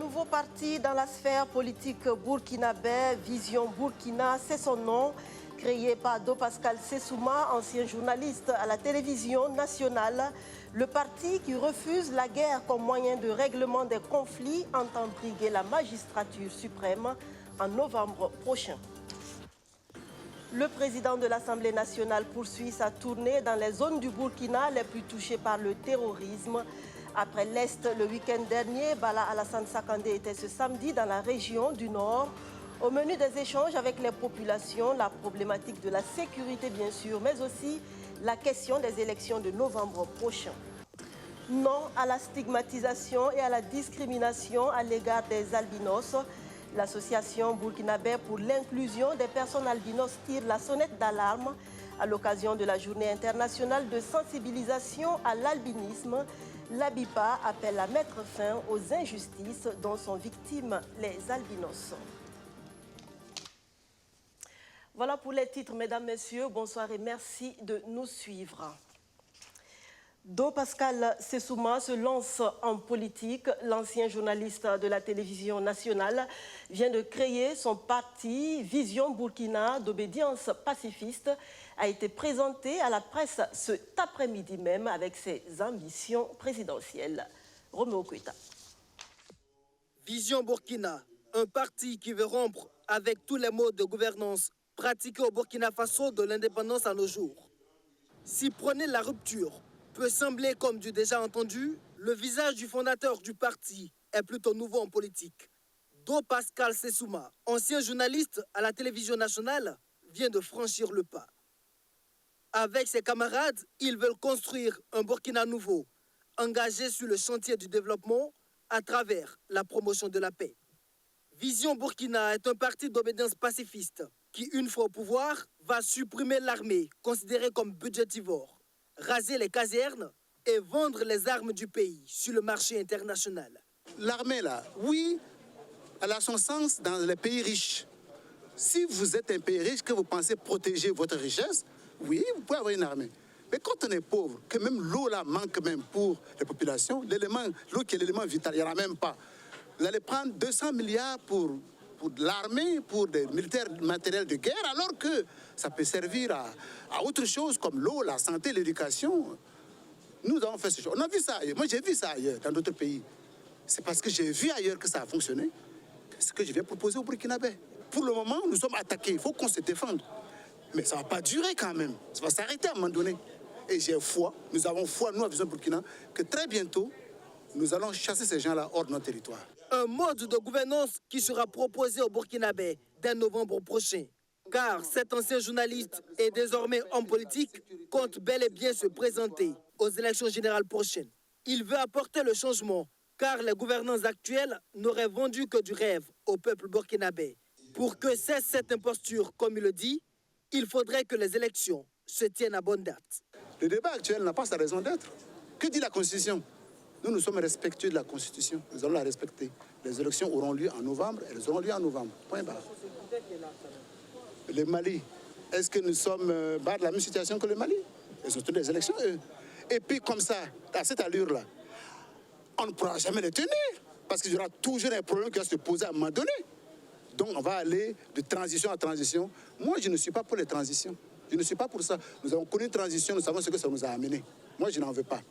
nouveau parti dans la sphère politique burkinabé, Vision Burkina, c'est son nom. Créé par Do Pascal Sessouma, ancien journaliste à la télévision nationale, le parti qui refuse la guerre comme moyen de règlement des conflits entend briguer la magistrature suprême en novembre prochain. Le président de l'Assemblée nationale poursuit sa tournée dans les zones du Burkina les plus touchées par le terrorisme. Après l'Est, le week-end dernier, Bala Alassane Sakandé était ce samedi dans la région du Nord. Au menu des échanges avec les populations, la problématique de la sécurité bien sûr, mais aussi la question des élections de novembre prochain. Non à la stigmatisation et à la discrimination à l'égard des albinos. L'association burkinabé pour l'inclusion des personnes albinos tire la sonnette d'alarme à l'occasion de la journée internationale de sensibilisation à l'albinisme. L'ABIPA appelle à mettre fin aux injustices dont sont victimes les albinos. Voilà pour les titres, mesdames, messieurs. Bonsoir et merci de nous suivre. Do Pascal Sessouma se lance en politique. L'ancien journaliste de la télévision nationale vient de créer son parti Vision Burkina d'obédience pacifiste, a été présenté à la presse cet après-midi même avec ses ambitions présidentielles. Roméo Koita. Vision Burkina, un parti qui veut rompre avec tous les modes de gouvernance pratiqués au Burkina Faso de l'indépendance à nos jours. Si prôner la rupture peut sembler comme du déjà entendu, le visage du fondateur du parti est plutôt nouveau en politique. Do Pascal Sessouma, ancien journaliste à la télévision nationale, vient de franchir le pas. Avec ses camarades, ils veulent construire un Burkina nouveau, engagé sur le chantier du développement à travers la promotion de la paix. Vision Burkina est un parti d'obédience pacifiste qui, une fois au pouvoir, va supprimer l'armée considérée comme budgétivore, raser les casernes et vendre les armes du pays sur le marché international. L'armée, là, oui, elle a son sens dans les pays riches. Si vous êtes un pays riche, que vous pensez protéger votre richesse, oui, vous pouvez avoir une armée. Mais quand on est pauvre, que même l'eau là manque même pour les populations, l'eau qui est l'élément vital, il n'y en a même pas. Vous allez prendre 200 milliards pour l'armée, pour des militaires matériels de guerre, alors que ça peut servir à autre chose comme l'eau, la santé, l'éducation. Nous avons fait ce choix. On a vu ça ailleurs. Moi, j'ai vu ça ailleurs, dans d'autres pays. C'est parce que j'ai vu ailleurs que ça a fonctionné. C'est ce que je viens proposer au Burkinabé. Pour le moment, nous sommes attaqués. Il faut qu'on se défende. Mais ça ne va pas durer quand même. Ça va s'arrêter à un moment donné. Et j'ai foi, nous avons foi, nous, à Vision Burkina, que très bientôt, nous allons chasser ces gens-là hors de notre territoire. Un mode de gouvernance qui sera proposé au Burkinabé dès novembre prochain. Car cet ancien journaliste et désormais homme politique compte bel et bien se présenter aux élections générales prochaines. Il veut apporter le changement, car les gouvernants actuels n'auraient vendu que du rêve au peuple burkinabé. Pour que cesse cette imposture, comme il le dit, il faudrait que les élections se tiennent à bonne date. Le débat actuel n'a pas sa raison d'être. Que dit la Constitution? Nous sommes respectueux de la Constitution. Nous allons la respecter. Les élections auront lieu en novembre et elles auront lieu en novembre. Point barre. Le Mali, est-ce que nous sommes dans la même situation que le Mali? Ils ont tenu des élections, eux. Et puis comme ça, à cette allure-là, on ne pourra jamais les tenir. Parce qu'il y aura toujours un problème qui va se poser à un moment donné. Donc on va aller de transition à transition. Moi, je ne suis pas pour les transitions. Je ne suis pas pour ça. Nous avons connu une transition, nous savons ce que ça nous a amené. Moi, je n'en veux pas.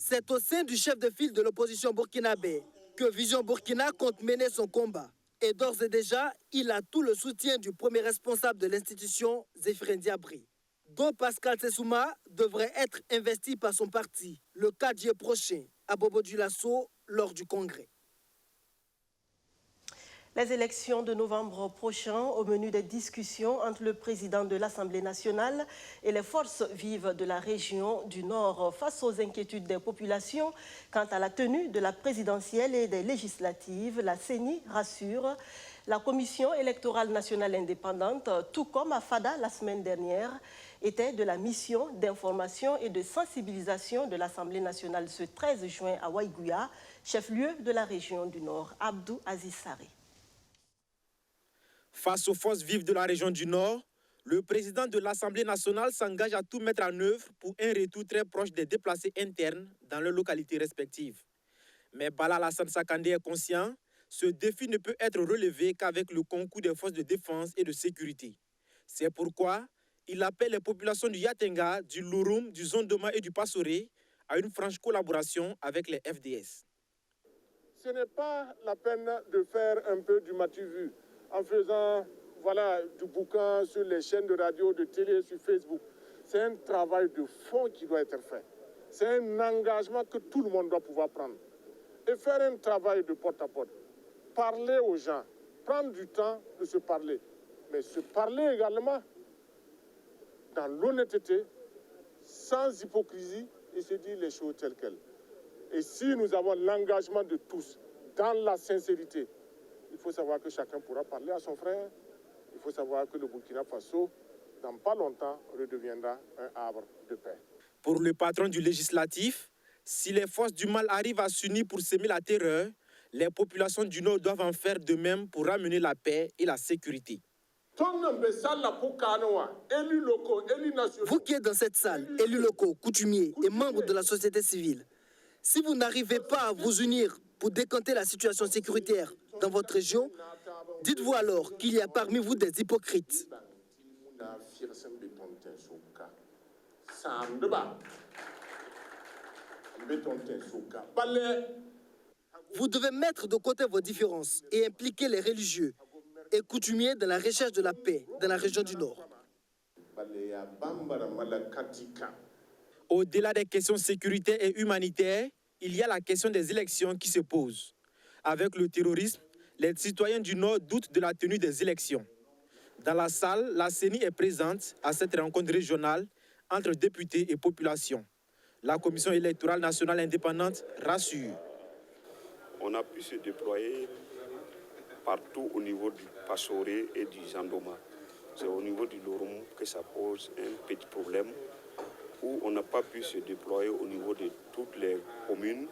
C'est au sein du chef de file de l'opposition burkinabé que Vision Burkina compte mener son combat. Et d'ores et déjà, il a tout le soutien du premier responsable de l'institution, Zéphirin Diabri. Do Pascal Sessouma devrait être investi par son parti le 4 juillet prochain à Bobo-Dioulasso lors du congrès. Les élections de novembre prochain au menu des discussions entre le président de l'Assemblée nationale et les forces vives de la région du Nord face aux inquiétudes des populations quant à la tenue de la présidentielle et des législatives. La CENI rassure. La Commission électorale nationale indépendante, tout comme à FADA la semaine dernière, était de la mission d'information et de sensibilisation de l'Assemblée nationale ce 13 juin à Waïgouya, chef-lieu de la région du Nord. Abdou Aziz Saré. Face aux forces vives de la région du Nord, le président de l'Assemblée nationale s'engage à tout mettre en œuvre pour un retour très proche des déplacés internes dans leurs localités respectives. Mais Bala Alassane Sakandé est conscient, ce défi ne peut être relevé qu'avec le concours des forces de défense et de sécurité. C'est pourquoi il appelle les populations du Yatenga, du Louroum, du Zondoma et du Passoré à une franche collaboration avec les FDS. Ce n'est pas la peine de faire un peu du matu-vu en faisant du bouquin sur les chaînes de radio, de télé, sur Facebook. C'est un travail de fond qui doit être fait. C'est un engagement que tout le monde doit pouvoir prendre. Et faire un travail de porte-à-porte. Parler aux gens, prendre du temps de se parler. Mais se parler également dans l'honnêteté, sans hypocrisie, et se dire les choses telles quelles. Et si nous avons l'engagement de tous, dans la sincérité, il faut savoir que chacun pourra parler à son frère. Il faut savoir que le Burkina Faso, dans pas longtemps, redeviendra un arbre de paix. Pour le patron du législatif, si les forces du mal arrivent à s'unir pour semer la terreur, les populations du Nord doivent en faire de même pour ramener la paix et la sécurité. Vous qui êtes dans cette salle, élus locaux, coutumiers et membres de la société civile, si vous n'arrivez pas à vous unir pour décanter la situation sécuritaire dans votre région, dites-vous alors qu'il y a parmi vous des hypocrites. Vous devez mettre de côté vos différences et impliquer les religieux et coutumiers dans la recherche de la paix dans la région du Nord. Au-delà des questions sécuritaires et humanitaires, il y a la question des élections qui se pose. Avec le terrorisme, les citoyens du Nord doutent de la tenue des élections. Dans la salle, la CENI est présente à cette rencontre régionale entre députés et population. La Commission électorale nationale indépendante rassure. On a pu se déployer partout au niveau du Passoré et du Zandoma. C'est au niveau du Louroum que ça pose un petit problème où on n'a pas pu se déployer au niveau de toutes les communes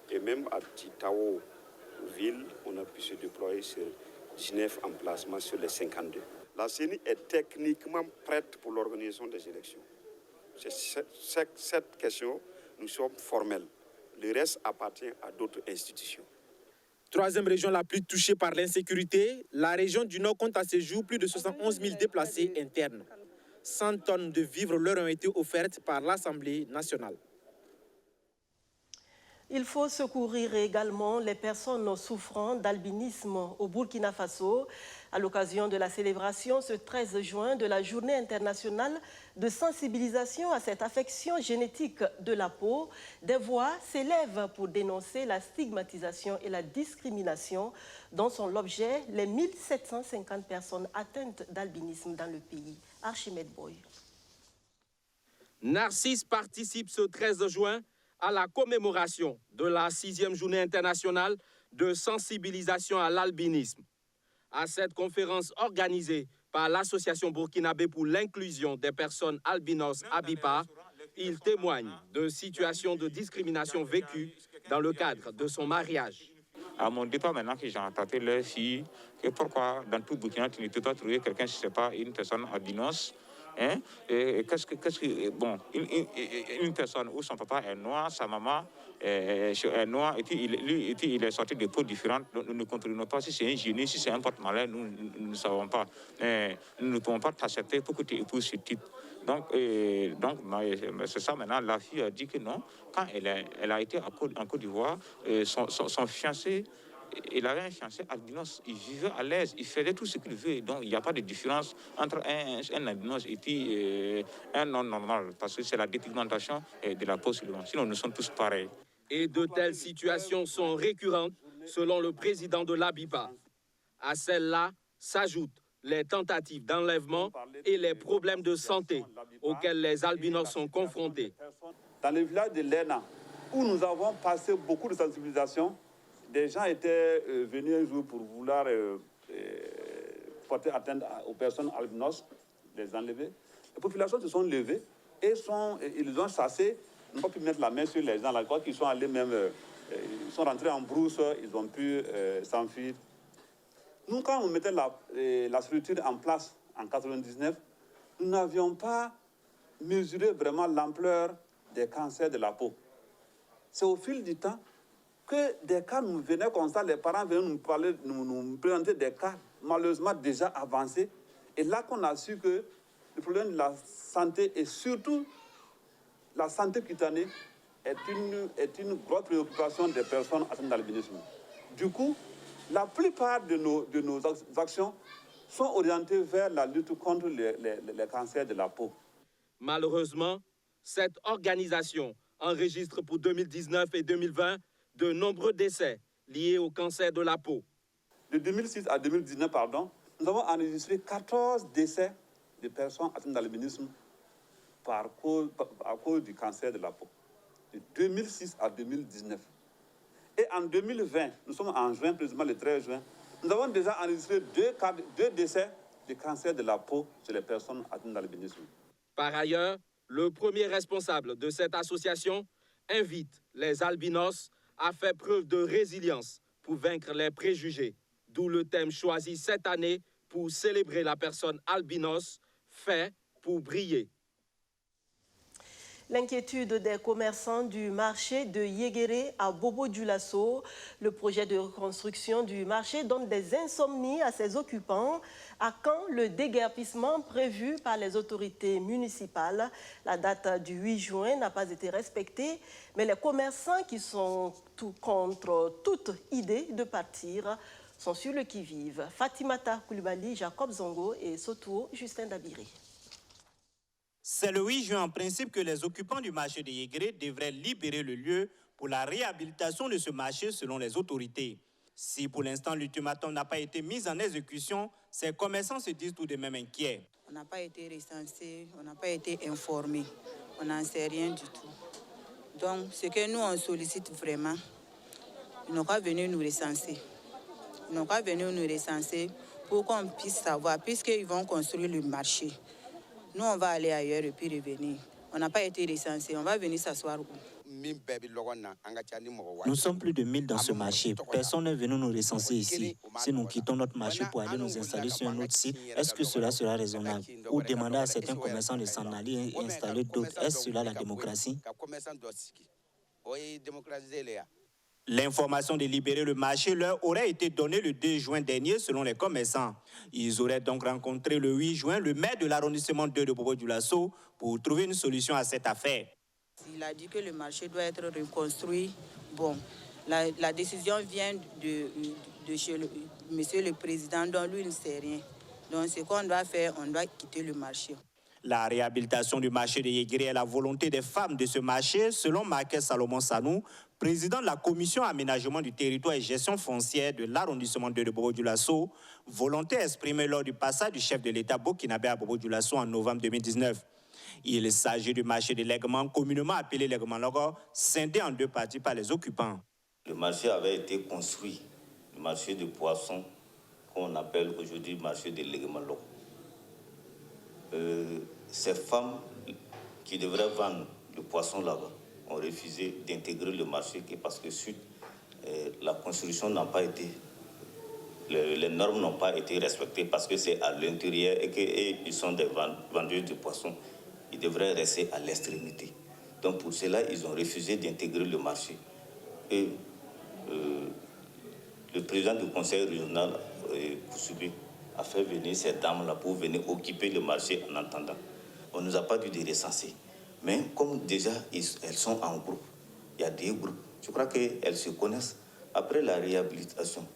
et même à Titao ville, on a pu se déployer sur 19 emplacements sur les 52. La CENI est techniquement prête pour l'organisation des élections. C'est cette question, nous sommes formels. Le reste appartient à d'autres institutions. Troisième région la plus touchée par l'insécurité, la région du Nord compte à ce jour plus de 71 000 déplacés internes. 100 tonnes de vivres leur ont été offertes par l'Assemblée nationale. Il faut secourir également les personnes souffrant d'albinisme au Burkina Faso. À l'occasion de la célébration ce 13 juin de la Journée internationale de sensibilisation à cette affection génétique de la peau, des voix s'élèvent pour dénoncer la stigmatisation et la discrimination dont sont l'objet les 1750 personnes atteintes d'albinisme dans le pays. Archimède Boy. Narcisse participe ce 13 juin à la commémoration de la 6e journée internationale de sensibilisation à l'albinisme. À cette conférence organisée par l'Association burkinabé pour l'inclusion des personnes albinos ABIPA, il témoigne de situations de discrimination vécues dans le cadre de son mariage. À mon départ, maintenant que j'ai entendu leur fille, que pourquoi dans tout Burkina tu ne peux pas trouver quelqu'un, je ne sais pas, une personne albinos. Hein? Bon, une personne où son papa est noir, sa maman est noire, et puis il est sorti de peaux différentes. Donc nous ne comprenons pas si c'est un génie, si c'est un porte-malin, nous ne savons pas. Nous ne pouvons pas t'accepter pour que tu épouses ce type. Donc c'est ça maintenant. La fille a dit que non. Quand elle a été en Côte d'Ivoire, son fiancé. Il avait un fiancé albinos, il vivait à l'aise, il faisait tout ce qu'il veut. Donc il n'y a pas de différence entre un albinos et puis un non normal, parce que c'est la dépigmentation de la peau seulement. Sinon nous sommes tous pareils. Et de telles situations sont récurrentes selon le président de l'ABIPA. À celles-là s'ajoutent les tentatives d'enlèvement et les problèmes de santé auxquels les albinos sont confrontés. Dans le village de Lena, où nous avons passé beaucoup de sensibilisation, des gens étaient venus un jour pour vouloir porter atteinte aux personnes albinos, les enlever. Les populations se sont levées et ils ont chassé, ils n'ont pas pu mettre la main sur les gens. Là, quoi qu'ils sont allés même, ils sont rentrés en brousse, ils ont pu s'enfuir. Nous, quand on mettait la structure en place en 1999, nous n'avions pas mesuré vraiment l'ampleur des cancers de la peau. C'est au fil du temps que des cas nous venaient comme ça, les parents venaient nous parler, nous présenter des cas malheureusement déjà avancés. Et là qu'on a su que le problème de la santé et surtout la santé cutanée est une grosse préoccupation des personnes atteintes d'albinisme. Du coup, la plupart de nos actions sont orientées vers la lutte contre les cancers de la peau. Malheureusement, cette organisation enregistre pour 2019 et 2020 de nombreux décès liés au cancer de la peau. De 2006 à 2019, nous avons enregistré 14 décès de personnes atteintes d'albinisme à cause du cancer de la peau. De 2006 à 2019. Et en 2020, nous sommes en juin, précisément le 13 juin, nous avons déjà enregistré deux décès de cancer de la peau chez les personnes atteintes d'albinisme. Par ailleurs, le premier responsable de cette association invite les albinos à faire preuve de résilience pour vaincre les préjugés, d'où le thème choisi cette année pour célébrer la personne albinos, fait pour briller. L'inquiétude des commerçants du marché de Yéguéré à Bobo-Dioulasso. Le projet de reconstruction du marché donne des insomnies à ses occupants. À quand le déguerpissement prévu par les autorités municipales? La date du 8 juin n'a pas été respectée, mais les commerçants qui sont contre toute idée de partir sont sur le qui-vive. Fatimata Koulibaly, Jacob Zongo et Sotuo Justin Dabiri. C'est le 8 juin en principe que les occupants du marché de Yéguéré devraient libérer le lieu pour la réhabilitation de ce marché selon les autorités. Si pour l'instant l'ultimatum n'a pas été mis en exécution, ces commerçants se disent tout de même inquiets. On n'a pas été recensés, on n'a pas été informés, on n'en sait rien du tout. Donc ce que nous on sollicite vraiment, ils n'ont pas venu nous recenser. Ils n'ont pas venu nous recenser pour qu'on puisse savoir, puisqu'ils vont construire le marché. Nous, on va aller ailleurs et puis revenir. On n'a pas été recensés. On va venir s'asseoir où? Nous sommes plus de 1000 dans ce marché. Personne n'est venu nous recenser ici. Si nous quittons notre marché pour aller nous installer sur un autre site, est-ce que cela sera raisonnable? Ou demander à certains commerçants de s'en aller et installer d'autres, est-ce cela la démocratie? L'information de libérer le marché leur aurait été donnée le 2 juin dernier selon les commerçants. Ils auraient donc rencontré le 8 juin le maire de l'arrondissement 2 de Bobo-Dioulasso pour trouver une solution à cette affaire. Il a dit que le marché doit être reconstruit. Bon, la décision vient de chez monsieur le président, dont lui il ne sait rien. Donc ce qu'on doit faire, on doit quitter le marché. La réhabilitation du marché de Yéguéré est la volonté des femmes de ce marché, selon Marquès Salomon Sanou, président de la commission aménagement du territoire et gestion foncière de l'arrondissement 2 de Bobo-Dioulasso, volonté exprimée lors du passage du chef de l'État burkinabé à Bobo-Dioulasso en novembre 2019. Il s'agit du marché de Lèguement, communément appelé Lèguement Logo, scindé en deux parties par les occupants. Le marché avait été construit, le marché de poissons, qu'on appelle aujourd'hui le marché de Lèguement Logo. Ces femmes qui devraient vendre le poisson là-bas ont refusé d'intégrer le marché parce que la construction n'a pas été, les normes n'ont pas été respectées parce que c'est à l'intérieur et qu'ils sont des vendeurs de poissons. Ils devraient rester à l'extrémité. Donc pour cela, ils ont refusé d'intégrer le marché. Et le président du conseil régional, Kousoubé, a fait venir ces dames-là pour venir occuper le marché en attendant. On ne nous a pas dû les recenser. Mais comme déjà elles sont en groupe, il y a des groupes, je crois qu'elles se connaissent. Après la réhabilitation,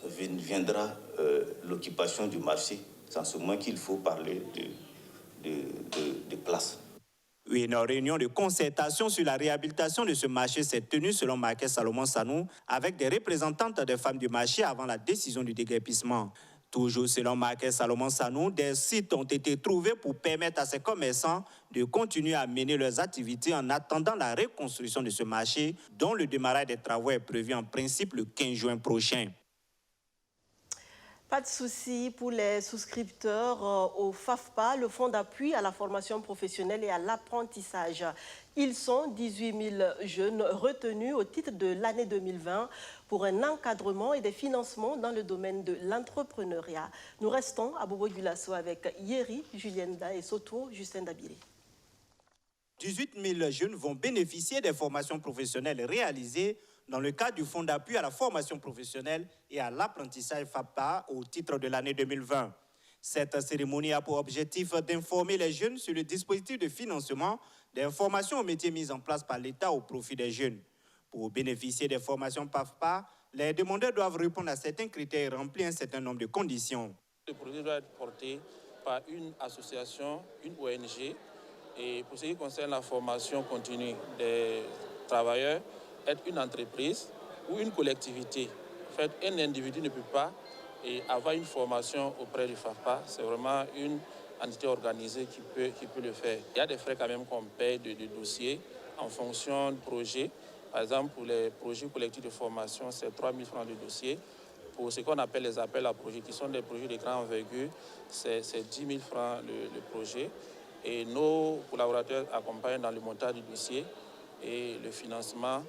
viendra l'occupation du marché. C'est en ce moment qu'il faut parler de place. Une réunion de concertation sur la réhabilitation de ce marché s'est tenue selon Marquès Salomon Sanou avec des représentantes des femmes du marché avant la décision du déguerpissement. Toujours selon Marquès Salomon Sanou, des sites ont été trouvés pour permettre à ces commerçants de continuer à mener leurs activités en attendant la reconstruction de ce marché dont le démarrage des travaux est prévu en principe le 15 juin prochain. Pas de souci pour les souscripteurs au FAFPA, le Fonds d'appui à la formation professionnelle et à l'apprentissage. Ils sont 18 000 jeunes retenus au titre de l'année 2020 pour un encadrement et des financements dans le domaine de l'entrepreneuriat. Nous restons à Bobo-Dioulasso avec Yéri, Julienda et Soto, Justin Dabiri. 18 000 jeunes vont bénéficier des formations professionnelles réalisées dans le cadre du Fonds d'appui à la formation professionnelle et à l'apprentissage FAPA au titre de l'année 2020. Cette cérémonie a pour objectif d'informer les jeunes sur le dispositif de financement des formations aux métiers mis en place par l'État au profit des jeunes. Pour bénéficier des formations FAPA, les demandeurs doivent répondre à certains critères et remplir un certain nombre de conditions. Le projet doit être porté par une association, une ONG, et pour ce qui concerne la formation continue des travailleurs, être une entreprise ou une collectivité. En fait, un individu ne peut pas avoir une formation auprès du FAPA. C'est vraiment une entité organisée qui peut le faire. Il y a des frais quand même qu'on paye de dossiers en fonction du projet. Par exemple, pour les projets collectifs de formation, c'est 3 000 francs de dossier. Pour ce qu'on appelle les appels à projets, qui sont des projets de grande envergure, c'est 10 000 francs le projet. Et nos collaborateurs accompagnent dans le montage du dossier et le financement.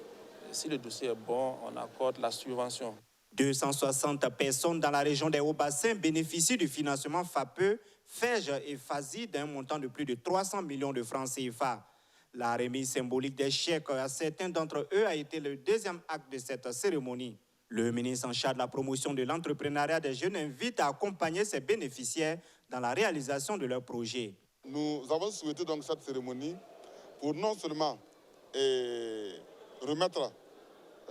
Si le dossier est bon, on accorde la subvention. 260 personnes dans la région des Hauts-Bassins bénéficient du financement FAPE, FEJ et FASI d'un montant de plus de 300 millions de francs CFA. La remise symbolique des chèques à certains d'entre eux a été le deuxième acte de cette cérémonie. Le ministre en charge de la promotion de l'entrepreneuriat des jeunes invite à accompagner ses bénéficiaires dans la réalisation de leurs projets. Nous avons souhaité donc cette cérémonie pour non seulement remettre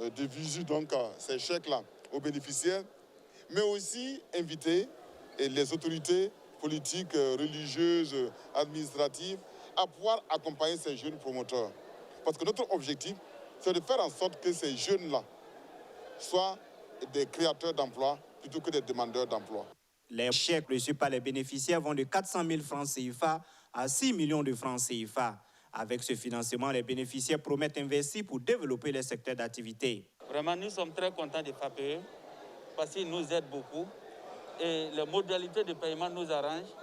de visu donc ces chèques-là aux bénéficiaires, mais aussi inviter les autorités politiques, religieuses, administratives à pouvoir accompagner ces jeunes promoteurs. Parce que notre objectif, c'est de faire en sorte que ces jeunes-là soient des créateurs d'emplois plutôt que des demandeurs d'emplois. Les chèques reçus par les bénéficiaires vont de 400 000 francs CFA à 6 millions de francs CFA. Avec ce financement, les bénéficiaires promettent investir pour développer les secteurs d'activité. Vraiment, nous sommes très contents de FAPE parce qu'ils nous aident beaucoup et les modalités de paiement nous arrangent.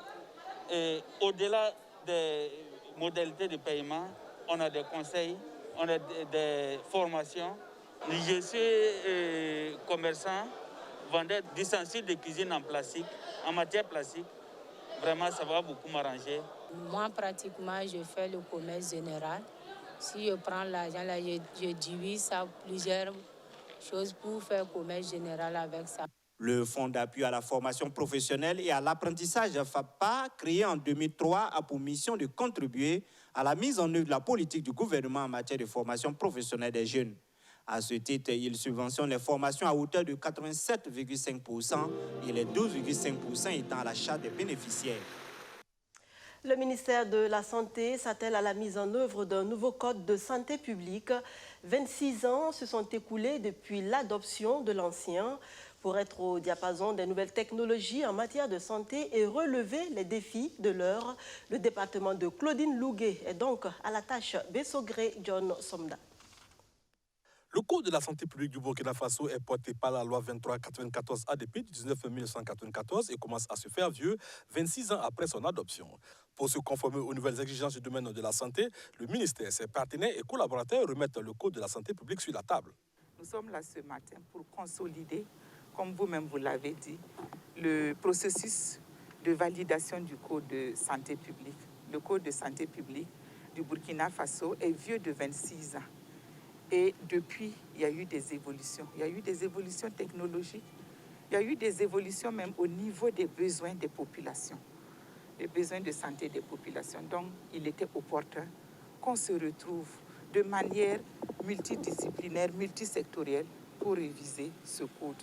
Et au-delà des modalités de paiement, on a des conseils, on a des formations. Je suis commerçant, vendeur d'ustensiles de cuisine en plastique, en matière plastique. Vraiment, ça va beaucoup m'arranger. Moi, pratiquement, je fais le commerce général. Si je prends l'argent, là, je divise ça plusieurs choses pour faire commerce général avec ça. Le Fonds d'appui à la formation professionnelle et à l'apprentissage FAPA, créé en 2003, a pour mission de contribuer à la mise en œuvre de la politique du gouvernement en matière de formation professionnelle des jeunes. À ce titre, il subventionne les formations à hauteur de 87,5% et les 12,5% étant à la charge des bénéficiaires. Le ministère de la Santé s'attelle à la mise en œuvre d'un nouveau code de santé publique. 26 ans se sont écoulés depuis l'adoption de l'ancien. Pour être au diapason des nouvelles technologies en matière de santé et relever les défis de l'heure, le département de Claudine Louguet est donc à la tâche. Bessogré John Somda. Le Code de la santé publique du Burkina Faso est porté par la loi 2394 ADP du 19 1994 et commence à se faire vieux 26 ans après son adoption. Pour se conformer aux nouvelles exigences du domaine de la santé, le ministère, ses partenaires et collaborateurs remettent le Code de la santé publique sur la table. Nous sommes là ce matin pour consolider, comme vous-même vous l'avez dit, le processus de validation du Code de santé publique. Le Code de santé publique du Burkina Faso est vieux de 26 ans. Et depuis, il y a eu des évolutions. Il y a eu des évolutions technologiques. Il y a eu des évolutions même au niveau des besoins des populations, des besoins de santé des populations. Donc, il était opportun qu'on se retrouve de manière multidisciplinaire, multisectorielle pour réviser ce code.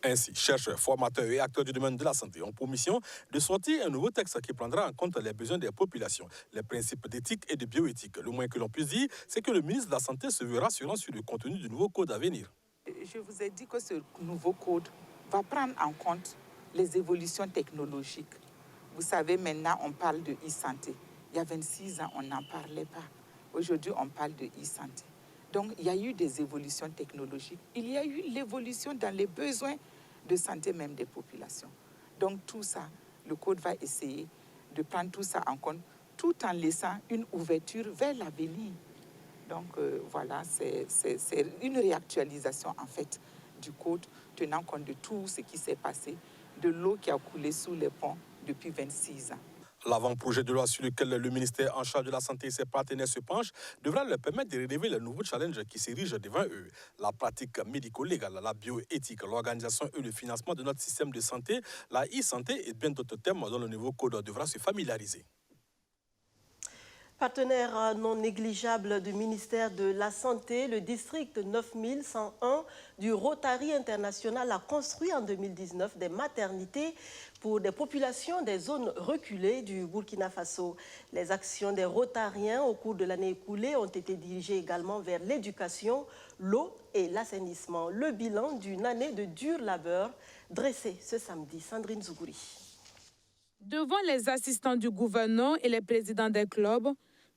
Ainsi, chercheurs, formateurs et acteurs du domaine de la santé ont pour mission de sortir un nouveau texte qui prendra en compte les besoins des populations, les principes d'éthique et de bioéthique. Le moins que l'on puisse dire, c'est que le ministre de la Santé se veut rassurant sur le contenu du nouveau code à venir. Je vous ai dit que ce nouveau code va prendre en compte les évolutions technologiques. Vous savez, maintenant, on parle de e-santé. Il y a 26 ans, on n'en parlait pas. Aujourd'hui, on parle de e-santé. Donc, il y a eu des évolutions technologiques. Il y a eu l'évolution dans les besoins de santé même des populations. Donc, tout ça, le Code va essayer de prendre tout ça en compte, tout en laissant une ouverture vers l'avenir. Donc, voilà, c'est une réactualisation, en fait, du Code, tenant compte de tout ce qui s'est passé, de l'eau qui a coulé sous les ponts depuis 26 ans. L'avant-projet de loi sur lequel le ministère en charge de la Santé et ses partenaires se penchent devra leur permettre de relever les nouveaux challenges qui s'érigent devant eux. La pratique médico-légale, la bioéthique, l'organisation et le financement de notre système de santé, la e-santé et bien d'autres thèmes dont le nouveau code devra se familiariser. Partenaire non négligeable du ministère de la Santé, le district 9101 du Rotary International a construit en 2019 des maternités pour des populations des zones reculées du Burkina Faso. Les actions des Rotariens au cours de l'année écoulée ont été dirigées également vers l'éducation, l'eau et l'assainissement. Le bilan d'une année de dur labeur dressé ce samedi. Sandrine Zougouri. Devant les assistants du gouverneur et les présidents des clubs,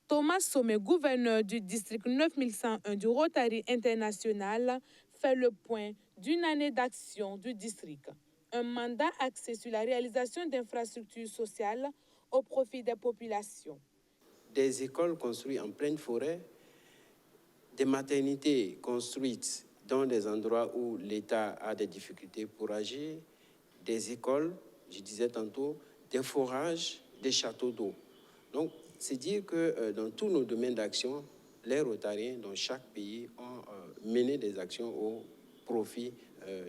Thomas Sommet, gouverneur du district 9101 du Rotary International, fait le point d'une année d'action du district. Un mandat axé sur la réalisation d'infrastructures sociales au profit des populations. Des écoles construites en pleine forêt, des maternités construites dans des endroits où l'État a des difficultés pour agir, des écoles, je disais tantôt, des forages, des châteaux d'eau. Donc, c'est dire que dans tous nos domaines d'action, les Rotariens dans chaque pays ont mené des actions au profit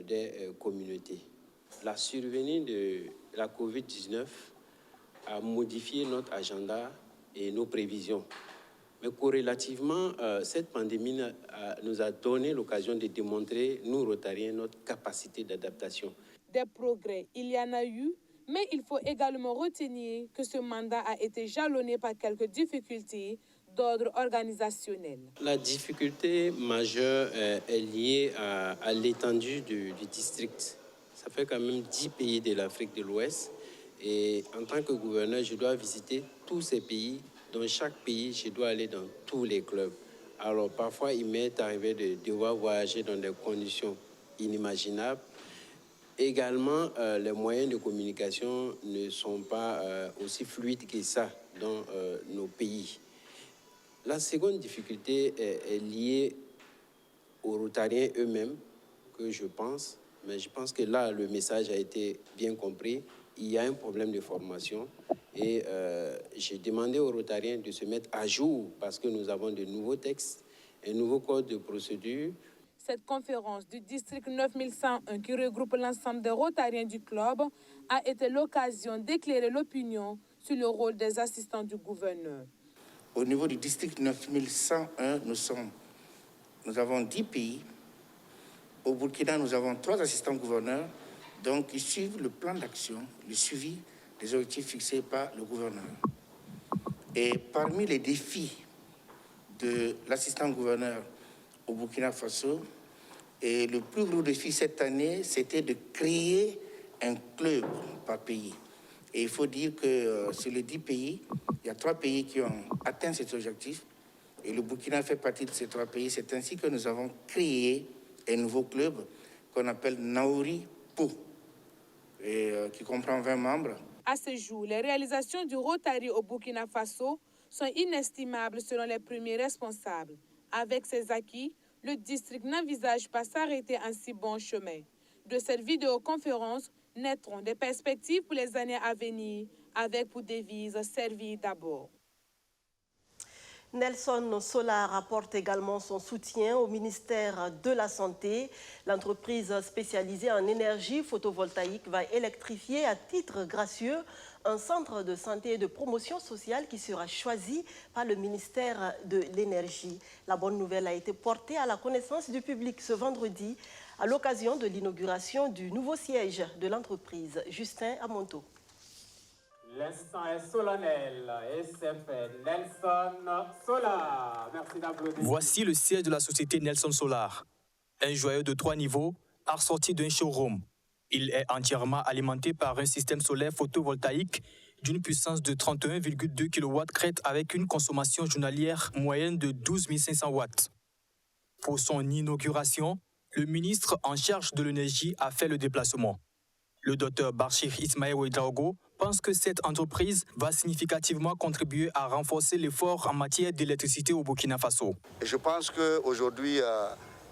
des communautés. La survenue de la COVID-19 a modifié notre agenda et nos prévisions. Mais corrélativement, cette pandémie nous a donné l'occasion de démontrer, nous Rotariens, notre capacité d'adaptation. Des progrès, il y en a eu, mais il faut également retenir que ce mandat a été jalonné par quelques difficultés d'ordre organisationnel. La difficulté majeure est liée à l'étendue du district. Ça fait quand même 10 pays de l'Afrique de l'Ouest. Et en tant que gouverneur, je dois visiter tous ces pays. Dans chaque pays, je dois aller dans tous les clubs. Alors parfois, il m'est arrivé de devoir voyager dans des conditions inimaginables. Également, les moyens de communication ne sont pas aussi fluides que ça dans nos pays. La seconde difficulté est liée aux Rotariens eux-mêmes, que je pense. Mais je pense que là, le message a été bien compris. Il y a un problème de formation. Et j'ai demandé aux Rotariens de se mettre à jour parce que nous avons de nouveaux textes, un nouveau code de procédure. Cette conférence du district 9101 qui regroupe l'ensemble des Rotariens du club a été l'occasion d'éclairer l'opinion sur le rôle des assistants du gouverneur. Au niveau du district 9101, nous avons 10 pays. Au Burkina, nous avons 3 assistants gouverneurs. Donc, ils suivent le plan d'action, le suivi des objectifs fixés par le gouverneur. Et parmi les défis de l'assistant gouverneur au Burkina Faso, et le plus gros défi cette année, c'était de créer un club par pays. Et il faut dire que sur les 10 pays, il y a 3 pays qui ont atteint cet objectif. Et le Burkina fait partie de ces 3 pays. C'est ainsi que nous avons créé un nouveau club qu'on appelle Naouri Po, et qui comprend 20 membres. À ce jour, les réalisations du Rotary au Burkina Faso sont inestimables selon les premiers responsables. Avec ces acquis, le district n'envisage pas s'arrêter en si bon chemin. De cette vidéoconférence naîtront des perspectives pour les années à venir, avec pour devise « Servir d'abord ». Nelson Solar apporte également son soutien au ministère de la Santé. L'entreprise spécialisée en énergie photovoltaïque va électrifier à titre gracieux un centre de santé et de promotion sociale qui sera choisi par le ministère de l'Énergie. La bonne nouvelle a été portée à la connaissance du public ce vendredi à l'occasion de l'inauguration du nouveau siège de l'entreprise. Justin Amonto. L'instant est solennel et c'est fait. Nelson Solar. Merci d'applaudir. Voici le siège de la société Nelson Solar. Un joyau de 3 niveaux, assorti d'un showroom. Il est entièrement alimenté par un système solaire photovoltaïque d'une puissance de 31,2 kW crête avec une consommation journalière moyenne de 12 500 watts. Pour son inauguration, le ministre en charge de l'énergie a fait le déplacement. Le docteur Bachir Ismaël Ouedraogo pense que cette entreprise va significativement contribuer à renforcer l'effort en matière d'électricité au Burkina Faso. Je pense qu'aujourd'hui,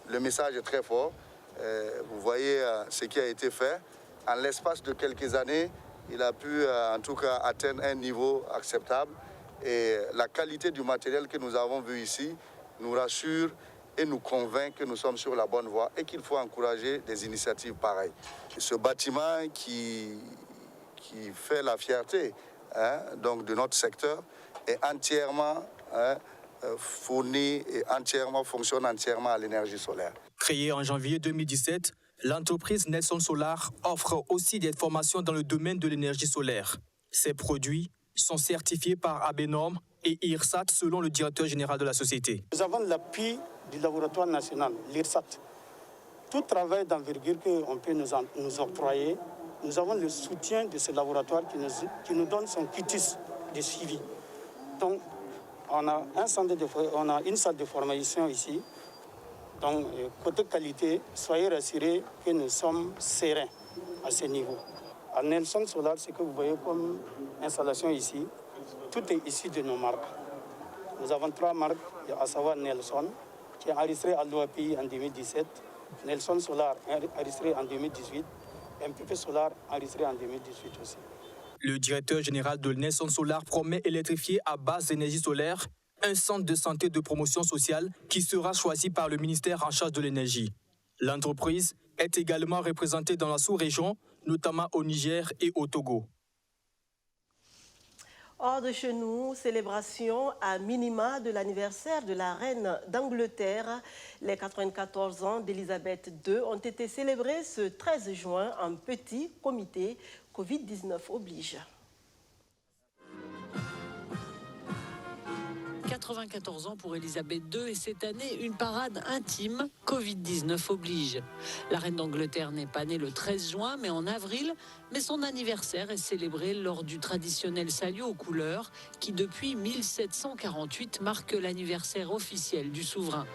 le message est très fort. Vous voyez ce qui a été fait. En l'espace de quelques années, il a pu en tout cas atteindre un niveau acceptable. Et la qualité du matériel que nous avons vu ici nous rassure et nous convainc que nous sommes sur la bonne voie et qu'il faut encourager des initiatives pareilles. Ce bâtiment qui fait la fierté donc de notre secteur est entièrement fourni et fonctionne entièrement à l'énergie solaire. Créée en janvier 2017, l'entreprise Nelson Solar offre aussi des formations dans le domaine de l'énergie solaire. Ses produits sont certifiés par ABNORM et IRSAT selon le directeur général de la société. Nous avons l'appui du laboratoire national, l'IRSAT. Tout travail d'envergure qu'on peut nous octroyer, nous avons le soutien de ce laboratoire qui nous donne son quitus de suivi. Donc, on a une salle de formation ici. Donc, côté qualité, soyez rassurés que nous sommes sereins à ce niveau. À Nelson Solar, ce que vous voyez comme installation ici, tout est issu de nos marques. Nous avons 3 marques, à savoir Nelson, qui est enregistré à l'OAPI en 2017, Nelson Solar, enregistré en 2018, et MPP Solar, enregistré en 2018 aussi. Le directeur général de Nelson Solar promet électrifier à base d'énergie solaire un centre de santé de promotion sociale qui sera choisi par le ministère en charge de l'énergie. L'entreprise est également représentée dans la sous-région, notamment au Niger et au Togo. Hors de chez nous, célébration à minima de l'anniversaire de la reine d'Angleterre. Les 94 ans d'Elisabeth II ont été célébrés ce 13 juin en petit comité. Covid-19 oblige. 94 ans pour Elisabeth II et cette année, une parade intime, Covid-19 oblige. La reine d'Angleterre n'est pas née le 13 juin, mais en avril. Mais son anniversaire est célébré lors du traditionnel salut aux couleurs qui, depuis 1748, marque l'anniversaire officiel du souverain.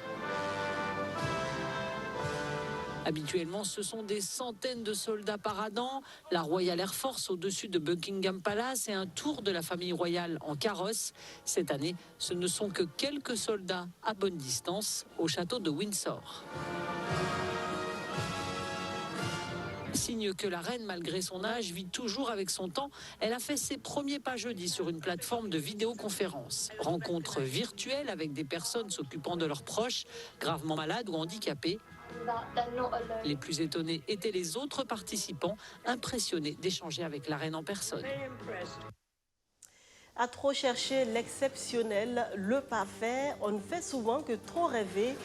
Habituellement, ce sont des centaines de soldats paradant, la Royal Air Force au-dessus de Buckingham Palace et un tour de la famille royale en carrosse. Cette année, ce ne sont que quelques soldats à bonne distance au château de Windsor. Signe que la reine, malgré son âge, vit toujours avec son temps. Elle a fait ses premiers pas jeudi sur une plateforme de vidéoconférence. Rencontre virtuelle avec des personnes s'occupant de leurs proches, gravement malades ou handicapés. Les plus étonnés étaient les autres participants, impressionnés d'échanger avec la reine en personne. À trop chercher l'exceptionnel, le parfait, on ne fait souvent que trop rêver,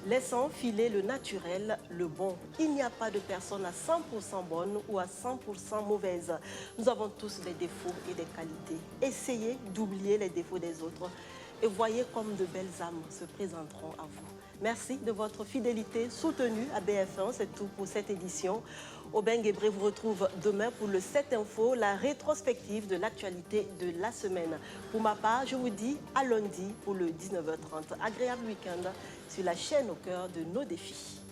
laissant filer le naturel, le bon. Il n'y a pas de personne à 100% bonne ou à 100% mauvaise. Nous avons tous des défauts et des qualités. Essayez d'oublier les défauts des autres et voyez comme de belles âmes se présenteront à vous. Merci de votre fidélité soutenue à BF1. C'est tout pour cette édition. Aubin Guébré vous retrouve demain pour le 7 Info, la rétrospective de l'actualité de la semaine. Pour ma part, je vous dis à lundi pour le 19h30. Agréable week-end sur la chaîne au cœur de nos défis.